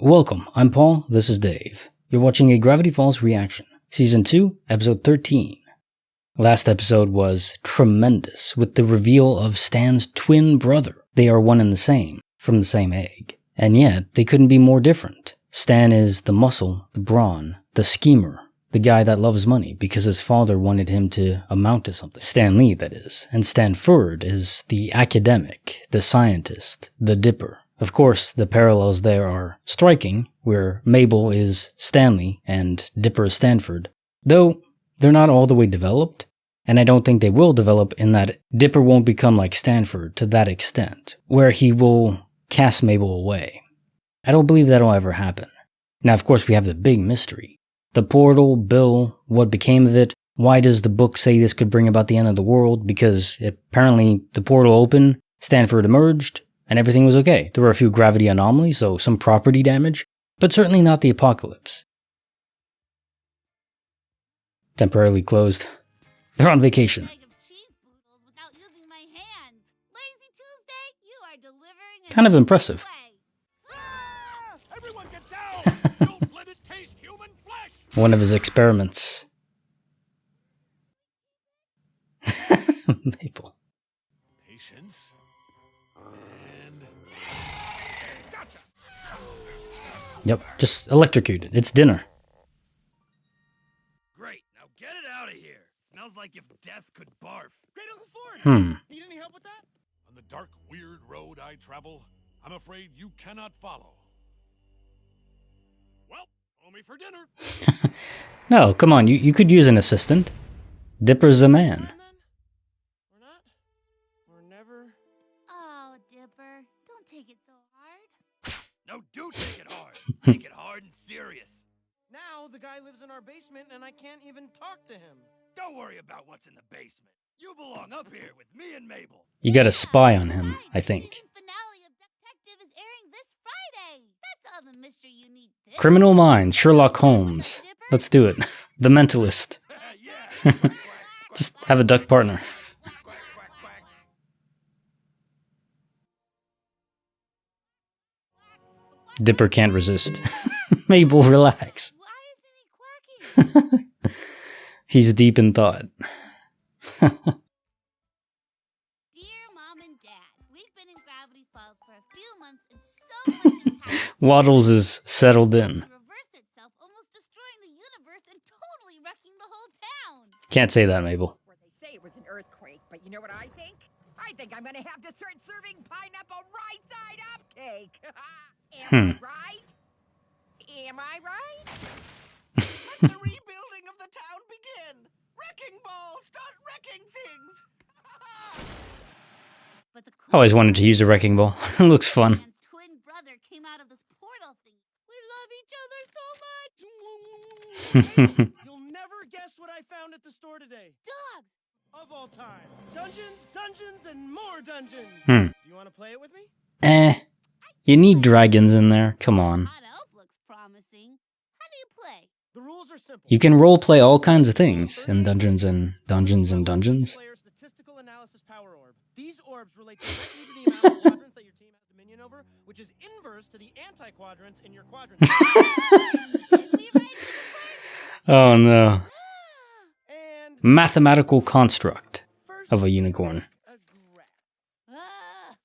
Welcome, I'm Paul, this is Dave. You're watching a Gravity Falls reaction, Season 2, Episode 13. Last episode was tremendous, with the reveal of Stan's twin brother. They are one and the same, from the same egg. And yet, they couldn't be more different. Stan is the muscle, the brawn, the schemer, the guy that loves money because his father wanted him to amount to something. Stanley, that is. And Stanford is the academic, the scientist, the dipper. Of course, the parallels there are striking, where Mabel is Stanley and Dipper is Stanford, though they're not all the way developed, and I don't think they will develop in that Dipper won't become like Stanford to that extent, where he will cast Mabel away. I don't believe that'll ever happen. Now, of course, we have the big mystery. The portal, Bill, what became of it, why does the book say this could bring about the end of the world? Because apparently the portal opened, Stanford emerged, and everything was okay. There were a few gravity anomalies, so some property damage, but certainly not the apocalypse. Temporarily closed. They're on vacation. Kind of impressive. One of his experiments. Maple. Patience. And gotcha. Yep, just electrocuted. It's dinner. Great. Now get it out of here. Smells like if death could barf. Great Uncle Ford. Need any help with that? On the dark, weird road I travel, I'm afraid you cannot follow. Well, owe me for dinner. No, come on, you could use an assistant. Dipper's the man. We're not? We're never? Oh, Dipper, don't take it so hard. No, do take it hard. Take it hard and serious. Now the guy lives in our basement and I can't even talk to him. Don't worry about what's in the basement. You belong up here with me and Mabel. You gotta spy on him, I think. Season finale of Detective is airing this Friday. That's all the mystery you need. Criminal Minds, Sherlock Holmes. Let's do it. The Mentalist. Yeah. Just have a duck partner. Quack, quack, quack. Dipper can't resist. Mabel, relax. Why isn't he quacking? He's deep in thought. Dear Mom and Dad, we've been in Gravity Falls for a few months and so much has happened. Waddles is settled in. It reversed itself, almost destroying the universe and totally wrecking the whole town. Can't say that, Mabel. Where they say it was an earthquake, but you know what I think? I think I'm gonna have to start serving pineapple right side up cake. Am I right? Am I right? Let the rebuilding of the town begin. Wrecking ball, start wrecking things. But the I always wanted to use a wrecking ball. It looks fun. Man's twin brother came out of this portal thing. We love each other so much. You'll never guess what I found at the store today. Dogs. Of all time. Dungeons, dungeons, and more dungeons. Hmm. Do you want to play it with me? You need dragons in there. Come on. Hot elf looks promising. How do you play? The rules are simple. You can roleplay all kinds of things in Dungeons and Dungeons. Player's statistical analysis power orb. These orbs relate directly to the amount of quadrants that your team has dominion over, which is inverse to the anti-quadrants in your quadrant. Oh no. And Mathematical construct first, of a unicorn. a graph.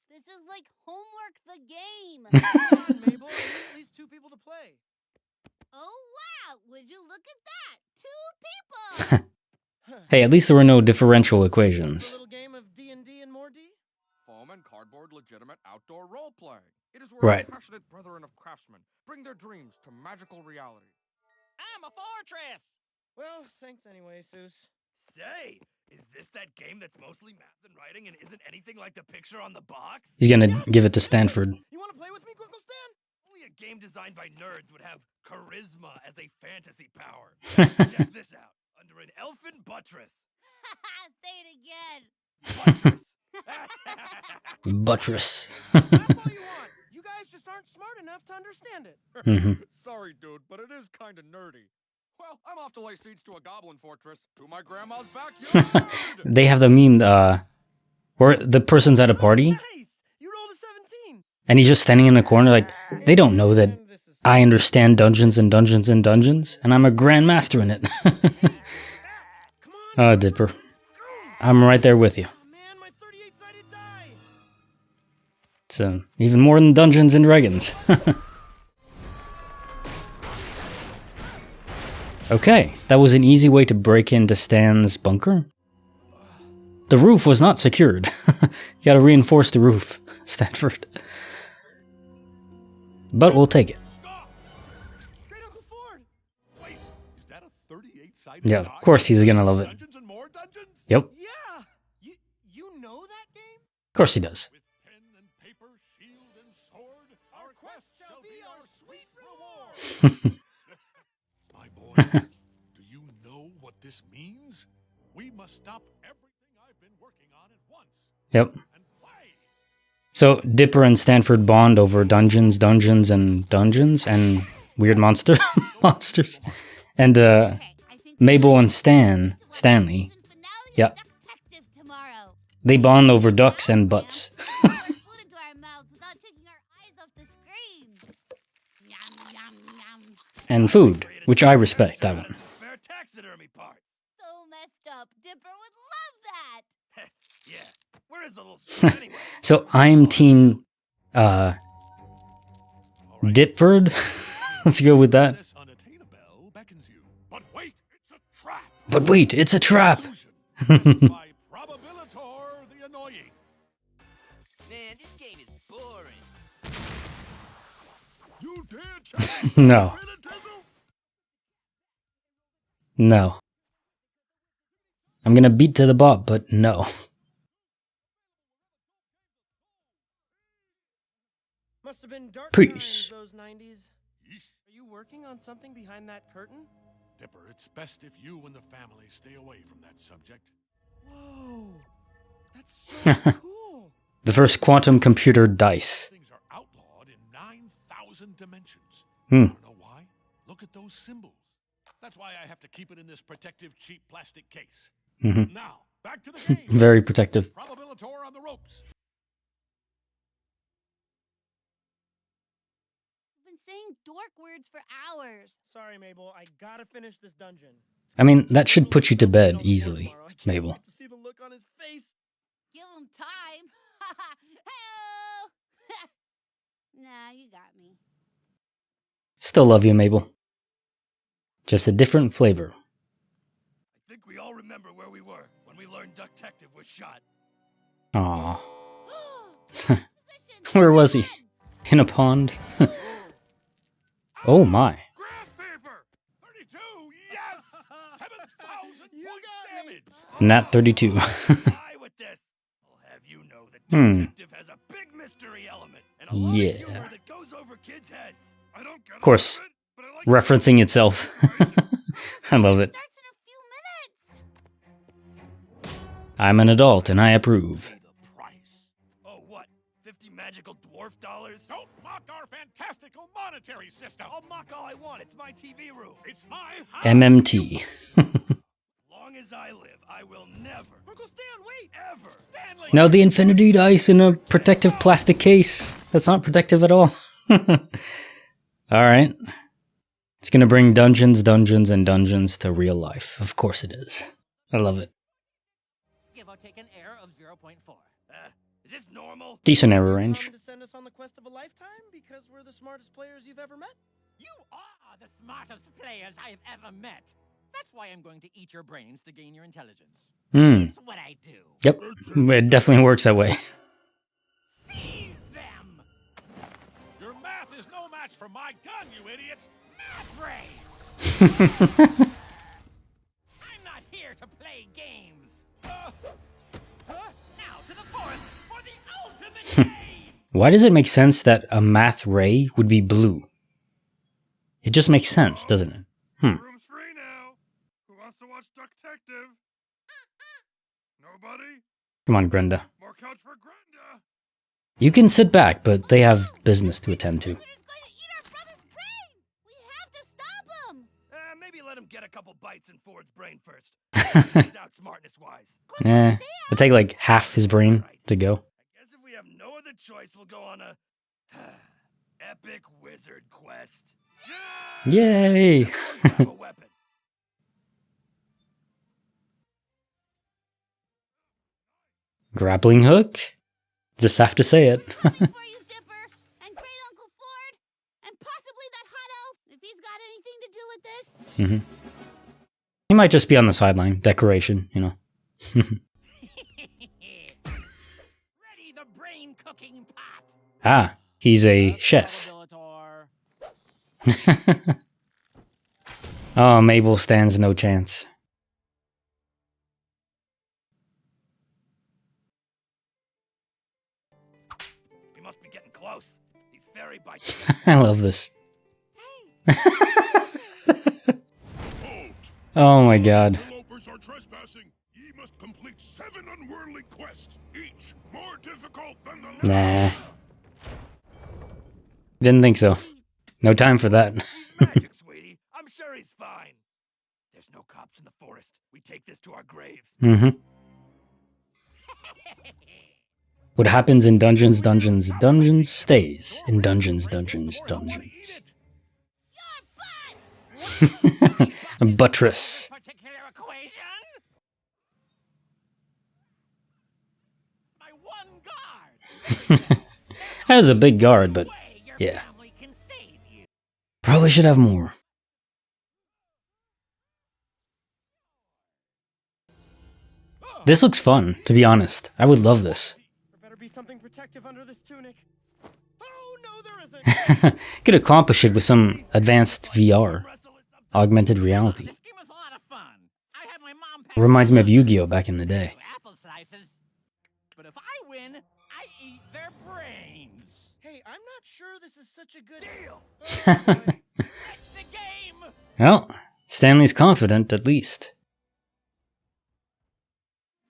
This is like homework the game. Come on, Mabel. We need at least two people to play. Oh wow, would you look at that? 2 people. Hey, at least there were no differential A equations. little game of D&D and more D? Foam and cardboard legitimate outdoor role-playing. It is where Right. passionate brethren of craftsmen bring their dreams to magical reality. I'm a fortress! Well, thanks anyway, Seuss. Say, is this that game that's mostly math and writing and isn't anything like the picture on the box? He's gonna give it to Stanford. You want to play with me, Grunkle Stan? Only a game designed by nerds would have charisma as a fantasy power. Check this out. Under an elfin buttress. Say it again. Buttress. Buttress. That's all you want. You guys just aren't smart enough to understand it. Sorry, dude, but it is kind of nerdy. Well, I'm off to lay siege to a goblin fortress to my grandma's backyard. They have the meme, where the person's at a party, Nice! You rolled a 17. and he's just standing in the corner like, they don't know that I understand Dungeons and Dungeons and Dungeons, and I'm a grandmaster in it. Oh, Dipper. I'm right there with you. Oh man, my 38-sided die! It's even more than Dungeons and Dragons. Okay, that was an easy way to break into Stan's bunker. The roof was not secured. You gotta reinforce the roof, Stanford. But we'll take it. Great Uncle Ford! Wait, is that a 38-sided Yeah, of course he's gonna love it. Dungeons and more dungeons? Yep, Yeah! You know that game? of course he does. With pen and paper, shield and sword, our quest shall be our sweet reward. My boy, do you know what this means? We must stop everything I've been working on at once. Yep. And play. So Dipper and Stanford bond over dungeons, and weird monsters. And Okay, I think Mabel and Stanley, season finale of yeah, Detective tomorrow. they bond over ducks and butts. Put food into our mouths without taking our eyes off the screen. Yum yum yum. And food, which I respect, that one. Spare taxidermy parts. So messed up. Dipper would love that. Yeah. Where is the little suit anyway? So I'm team Dipford. Let's go with that. Princess Unattainable beckons you. But wait, it's a trap. But wait, it's a trap. Illusion. By Probabilitor the Annoying. Man, this game is boring. You dare challenge No, Spiritism? no. I'm gonna beat to the bot, but no. Must have been dark Peace. times, those 90s. Are you working on something behind that curtain? Dipper, it's best if you and the family stay away from that subject. Whoa! That's so cool! The first quantum computer dice. Things are outlawed in 9,000 dimensions. Hmm. You know why? Look at those symbols. That's why I have to keep it in this protective, cheap plastic case. Mhm. Now, back to the game. Very protective. Probabilitor on the ropes. I've been saying dork words for hours. Sorry, Mabel, I gotta finish this dungeon. I mean, that should put you to bed easily, I can't Mabel. wait to see the look on his face. Give him time. Hey-oh. Nah, you got me. Still love you, Mabel. Just a different flavor. I think we all remember where we were when we learned Detective was shot. Aww. Position. Where was he? In a pond? Oh my. Graph paper! 32, yes! 7,000 You points got me. damage! Nat 32. Die with this! I'll have you know that Detective has a big mystery element and a lot Yeah. of humor that goes over kids' heads. I don't get Of course, all of it, but I like referencing itself. I love it. Starts in a few minutes. I'm an adult and I approve. Pay the price. Oh, what? 50 magical dwarf dollars? Don't mock our fantastical monetary system! I'll mock all I want. It's my TV room. It's my house. MMT. Long as I live, I will never, Uncle Stan, wait! ever, Stanley! Now the infinity dice in a protective plastic case. That's not protective at all. Alright. It's gonna bring Dungeons to real life. Of course it is. I love it. Give or take an error of 0.4. Is this normal? Decent error range. Come to send us on the quest of a lifetime because we're the smartest players you've ever met? You are the smartest players I have ever met. That's why I'm going to eat your brains to gain your intelligence. Hmm. It's what I do. Yep. It definitely works that way. Seize them! Your math is no match for my gun, you idiot! Math race! I'm not here to play games. Now to the forest for the ultimate game! Why does it make sense that a math ray would be blue? It just makes sense, doesn't it? Room's free now. Who wants to watch Detective? Nobody? Come on, Grenda. More couch for Grenda. You can sit back, but they have business to attend to. He's going to eat our brother's brain. We have to stop him. Maybe let him get a couple bites in Ford's brain first. He's out smartness-wise. It'll take like half his brain to go. I guess if we have no other choice, we'll go on a Epic wizard quest. Yay! Have a weapon. Grappling hook? Just have to say it. Coming for you, Dipper, and Great Uncle Ford, and possibly that hot elf, if he's got anything to do with this. He might just be on the sideline. Decoration, you know. Ready the brain cooking pot. Ah, he's a chef. Oh, Mabel stands no chance. He must be getting close. He's very biting. I love this. Oh my god. Interlopers are trespassing. Ye must complete 7 unworldly quests, each more difficult than the last. Nah. Didn't think so. No time for that. Magic, sweetie. I'm sure he's fine. There's no cops in the forest. We take this to our graves. What happens in Dungeons, Dungeons, Dungeons stays in Dungeons, Dungeons, Dungeons. Buttress. Particular equation? My one guard. That was a big guard, but Your yeah. family can save you. Probably should have more. This looks fun, to be honest. I would love this. There better be something protective under this tunic. Oh, no, there isn't. Could accomplish it with some advanced VR. Augmented reality. This game was a lot of fun. I had my mom pack Reminds me of Yu-Gi-Oh! Back in the day. apple slices. But if I win, I eat their brains. Hey, I'm not sure this is such a good deal. That's the game. Well, Stanley's confident, at least.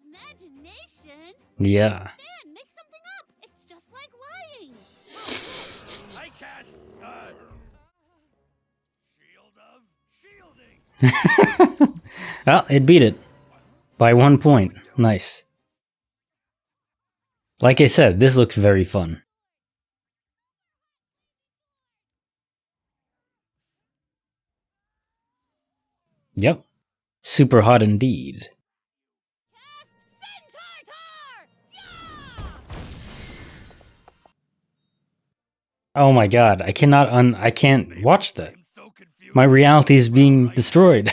Imagination? Yeah. Man, make something up. It's just like lying. I cast, Shield of Shielding. Well, it beat it. By 1 point. Nice. Like I said, this looks very fun. Yep. Super hot indeed. Centaur! Yeah! Oh my god, I can't watch that. I'm so confused. My reality is being destroyed.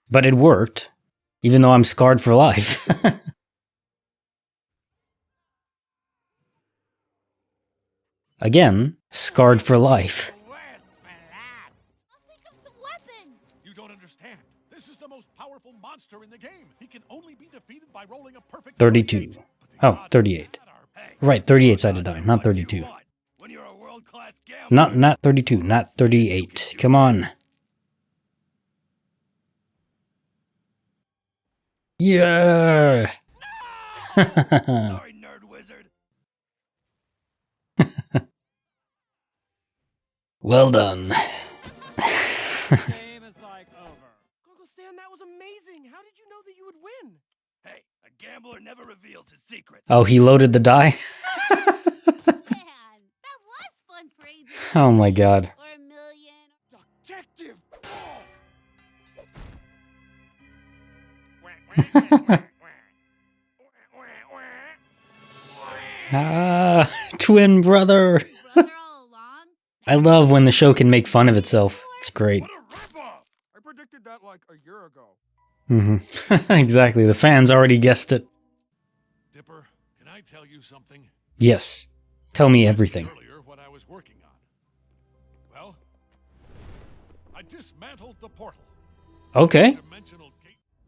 But it worked, even though I'm scarred for life. Again, scarred for life. Worth for that. I'll think of some weapons. You don't understand. This is the most powerful monster in the game. He can only be defeated by rolling a perfect 32. Oh, 38. Right, 38 sided die, not 32. When you're a world-class gambler. Not 32, not 38. Come on. Yeah. Sorry, nerd wizard. Well done. Game is like over. Uncle Stan, that was amazing. How did you know that you would win? Hey, a gambler never reveals his secrets. Oh, he loaded the die? Man, that was fun for ages. Oh my god. Or a million. Detective! Ah, twin brother. Brother all along? I love when the show can make fun of itself. It's great. What a ripoff! I predicted that like a year ago. Exactly, the fans already guessed it. Dipper, can I tell you something? Yes. Tell me everything. Earlier, what I was working on. Well, I dismantled the portal. Okay.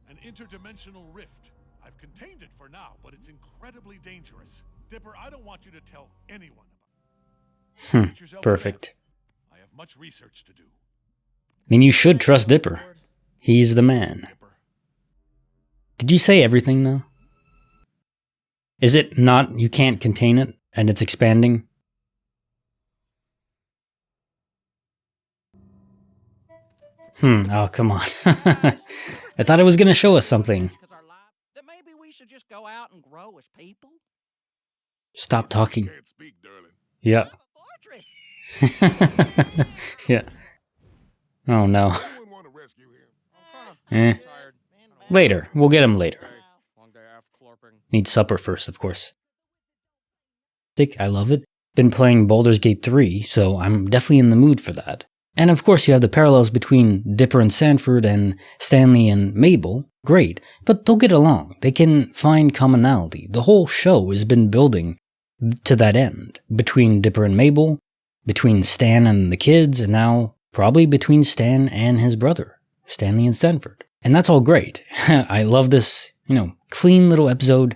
An interdimensional rift. I've contained it for now, but it's incredibly dangerous. Dipper, I don't want you to tell anyone about it. Get yourself Perfect. prepared. I have much research to do. I mean, you should trust Dipper. He's the man. Dipper. Did you say everything, though? Is it not, you can't contain it, and it's expanding? Oh, come on. I thought it was going to show us something. That maybe we should just go out and grow as people? Stop talking. Can't speak, darling. Yeah. Fortress. Yeah. Oh no. Anyone want to rescue him? Eh. Tired. Later. We'll get him later. Okay. Long day af clorping. Need supper first, of course. I love it. Been playing Baldur's Gate 3, so I'm definitely in the mood for that. And of course you have the parallels between Dipper and Stanford and Stanley and Mabel. Great. But they'll get along. They can find commonality. The whole show has been building to that end. Between Dipper and Mabel, between Stan and the kids, and now probably between Stan and his brother, Stanley and Stanford. And that's all great. I love this, clean little episode.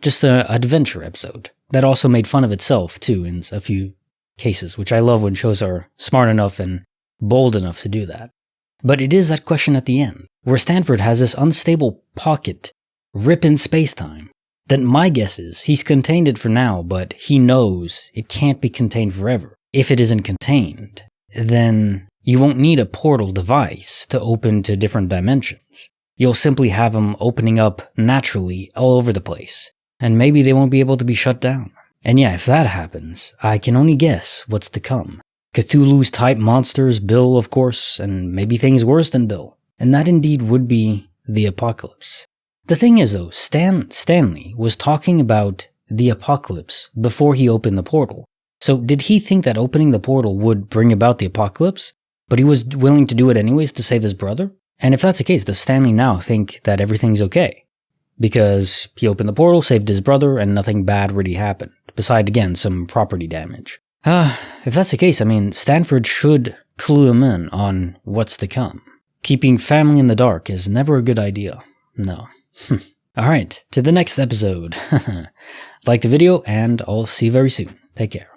Just an adventure episode. That also made fun of itself, too, in a few cases, which I love when shows are smart enough and bold enough to do that. But it is that question at the end, where Stanford has this unstable pocket rip in space-time, that my guess is he's contained it for now, but he knows it can't be contained forever. If it isn't contained, then you won't need a portal device to open to different dimensions. You'll simply have them opening up naturally all over the place. And maybe they won't be able to be shut down. And yeah, if that happens, I can only guess what's to come. Cthulhu's type monsters, Bill, of course, and maybe things worse than Bill. And that indeed would be the apocalypse. The thing is though, Stanley was talking about the apocalypse before he opened the portal. So did he think that opening the portal would bring about the apocalypse? But he was willing to do it anyways to save his brother? And if that's the case, does Stanley now think that everything's okay? Because he opened the portal, saved his brother, and nothing bad really happened, beside, again, some property damage. If that's the case, Stanford should clue him in on what's to come. Keeping family in the dark is never a good idea. No. Alright, to the next episode. Like the video, and I'll see you very soon. Take care.